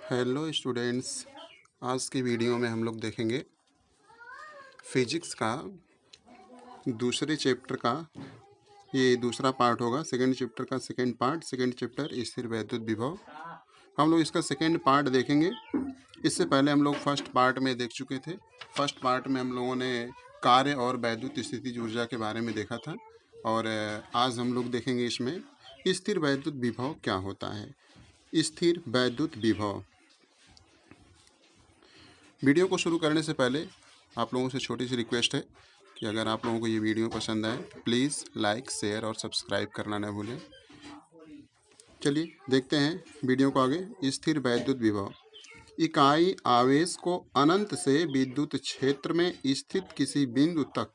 Hello students. आज की video में हम लोग देखेंगे फिजिक्स का दूसरे चैप्टर का ये दूसरा पार्ट होगा। सेकंड चैप्टर का सेकंड पार्ट, सेकंड चैप्टर स्थिर वैद्युत विभव। हम लोग इसका सेकंड पार्ट देखेंगे। इससे पहले हम लोग फर्स्ट पार्ट में देख चुके थे। फर्स्ट पार्ट में हम लोगों ने कार्य और वैद्युत स्थितिज ऊर्जा के बारे में देखा था और आज हम लोग देखेंगे इसमें स्थिर वैद्युत विभव क्या होता है। स्थिर वैद्युत विभव। वीडियो को शुरू करने से पहले आप लोगों से छोटी सी रिक्वेस्ट है कि अगर आप लोगों को ये वीडियो पसंद आए प्लीज़ लाइक, शेयर और सब्सक्राइब करना न भूलें। चलिए देखते हैं वीडियो को आगे। स्थिर वैद्युत विभव। इकाई आवेश को अनंत से विद्युत क्षेत्र में स्थित किसी बिंदु तक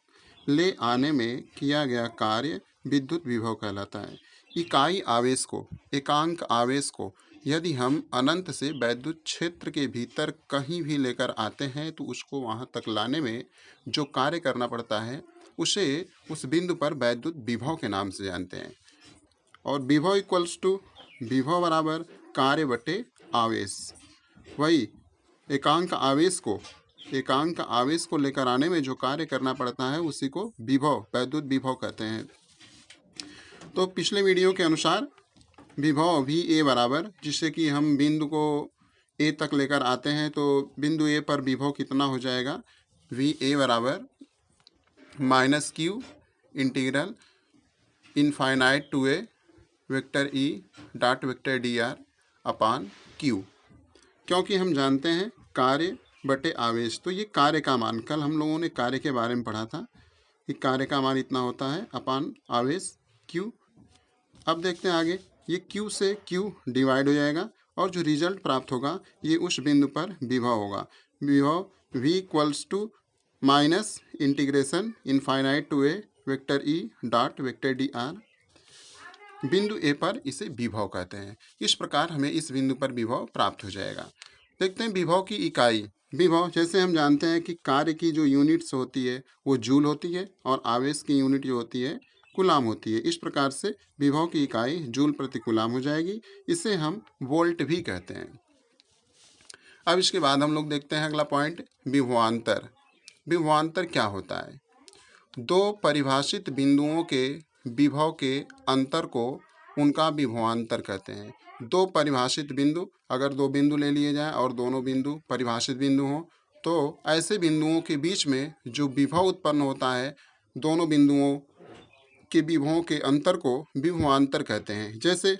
ले आने में किया गया कार्य विद्युत विभव कहलाता है। इकाई आवेश को, एकांक आवेश को यदि हम अनंत से वैद्युत क्षेत्र के भीतर कहीं भी लेकर आते हैं तो उसको वहाँ तक लाने में जो कार्य करना पड़ता है उसे उस बिंदु पर वैद्युत विभव के नाम से जानते हैं। और विभव इक्वल्स टू, विभव बराबर कार्य बटे आवेश। वही एकांक आवेश को लेकर आने में जो कार्य करना पड़ता है उसी को विभव, वैद्युत विभव कहते हैं। तो पिछले वीडियो के अनुसार विभव वी ए बराबर, जिससे कि हम बिंदु को ए तक लेकर आते हैं तो बिंदु ए पर विभव कितना हो जाएगा, वी ए बराबर minus q integral infinite to A vector E dot vector d r upon q. क्योंकि हम जानते हैं कार्य बटे आवेश, तो ये कार्य का मान, कल हम लोगों ने कार्य के बारे में पढ़ा था कि कार्य का मान इतना होता है अपान आवेश क्यू। अब देखते हैं आगे, ये क्यू से क्यू डिवाइड हो जाएगा और जो रिजल्ट प्राप्त होगा ये उस बिंदु पर विभव होगा। विभव v equals to minus integration infinite to A vector E dot vector d r. बिंदु ए पर इसे विभव कहते हैं। इस प्रकार हमें इस बिंदु पर विभव प्राप्त हो जाएगा। देखते हैं विभव की इकाई। विभव, जैसे हम जानते हैं कि कार्य की जो यूनिट्स होती है वो जूल होती है और आवेश की यूनिट जो होती है कूलाम होती है। इस प्रकार से विभव की इकाई जूल प्रति कूलाम हो जाएगी। इसे हम वोल्ट भी कहते हैं। अब इसके बाद हम लोग देखते हैं अगला पॉइंट, विभवांतर। विभवांतर क्या होता है? दो परिभाषित बिंदुओं के विभव के अंतर को उनका विभवांतर कहते हैं। दो परिभाषित बिंदु, अगर दो बिंदु ले लिए जाएं और दोनों बिंदु परिभाषित बिंदु हों तो ऐसे बिंदुओं के बीच में जो विभव उत्पन्न होता है, दोनों बिंदुओं के विभवों के अंतर को विभवांतर कहते हैं। जैसे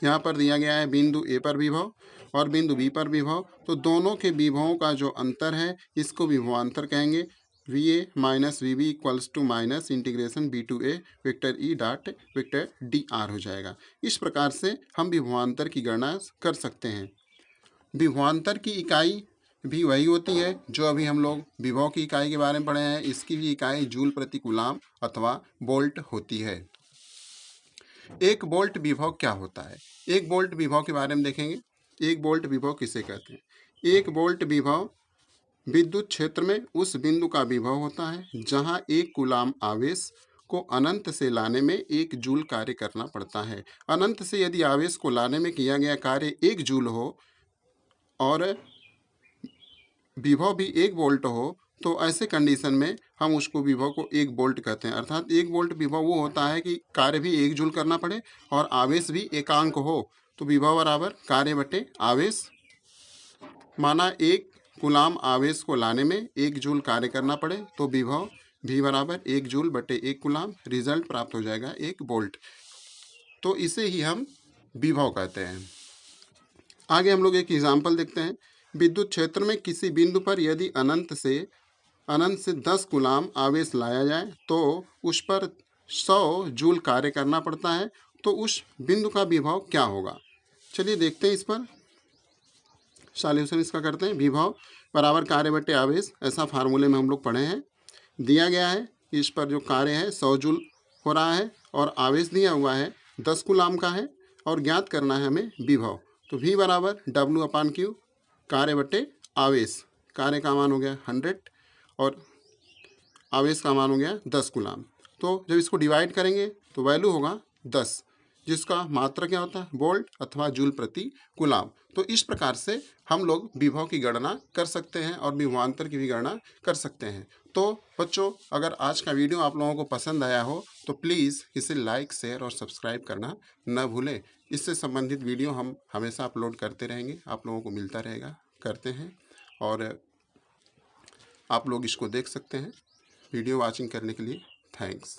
यहाँ पर दिया गया है बिंदु ए पर विभव और बिंदु बी पर विभव, तो दोनों के विभवों का जो अंतर है इसको विभवांतर कहेंगे। V A minus V B equals to minus integration B to A vector E dot vector d r हो जाएगा। इस प्रकार से हम विभवांतर की गणना कर सकते हैं। विभवांतर की इकाई भी वही होती है जो अभी हम लोग विभव की इकाई के बारे में पढ़े हैं। इसकी भी इकाई जूल प्रति कूलाम अथवा वोल्ट होती है। एक वोल्ट विभव क्या होता है? एक वोल्ट विभव के बारे में देखेंगे। एक वोल्ट विभव किसे कहते हैं? एक वोल्ट विभव विद्युत क्षेत्र में उस बिंदु का विभव होता है जहां एक कूलाम आवेश को अनंत से लाने में एक जूल कार्य करना पड़ता है। अनंत से यदि आवेश को लाने में किया गया कार्य एक जूल हो और विभव भी एक वोल्ट हो तो ऐसे कंडीशन में हम उसको विभव को एक वोल्ट कहते हैं। अर्थात एक वोल्ट विभव वो होता है कि कार्य भी एक जूल करना पड़े और आवेश भी एकांक हो, तो विभव बराबर कार्य बटे आवेश। माना एक कूलाम आवेश को लाने में एक जूल कार्य करना पड़े तो विभव भी बराबर एक जूल बटे एक कूलाम, रिजल्ट प्राप्त हो जाएगा एक वोल्ट। तो इसे ही हम विभव कहते हैं। आगे हम लोग एक एग्जाम्पल देखते हैं। विद्युत क्षेत्र में किसी बिंदु पर यदि अनंत से 10 कूलाम आवेश लाया जाए तो उस पर 100 जूल कार्य करना पड़ता है, तो उस बिंदु का विभव क्या होगा? चलिए देखते हैं, इस पर सॉल्यूशन इसका करते हैं। विभव बराबर कार्य बटे आवेश, ऐसा फार्मूले में हम लोग पढ़े हैं। दिया गया है इस पर जो कार्य है 100 जूल हो रहा है और आवेश दिया हुआ है 10 कूलाम का है और ज्ञात करना है हमें विभव। तो V बराबर W अपान क्यू, कार्य बटे आवेश। कार्य का मान हो गया 100 और आवेश का मान हो गया 10 कूलाम। तो जब इसको डिवाइड करेंगे तो वैल्यू होगा 10। जिसका मात्रा क्या होता है, वोल्ट अथवा जूल प्रति कूलाम। तो इस प्रकार से हम लोग विभव की गणना कर सकते हैं और विभवांतर की भी गणना कर सकते हैं। तो बच्चों, अगर आज का वीडियो आप लोगों को पसंद आया हो तो प्लीज़ इसे लाइक, शेयर और सब्सक्राइब करना न भूलें। इससे संबंधित वीडियो हम हमेशा अपलोड करते रहेंगे, आप लोगों को मिलता रहेगा, करते हैं, और आप लोग इसको देख सकते हैं। वीडियो वॉचिंग करने के लिए थैंक्स।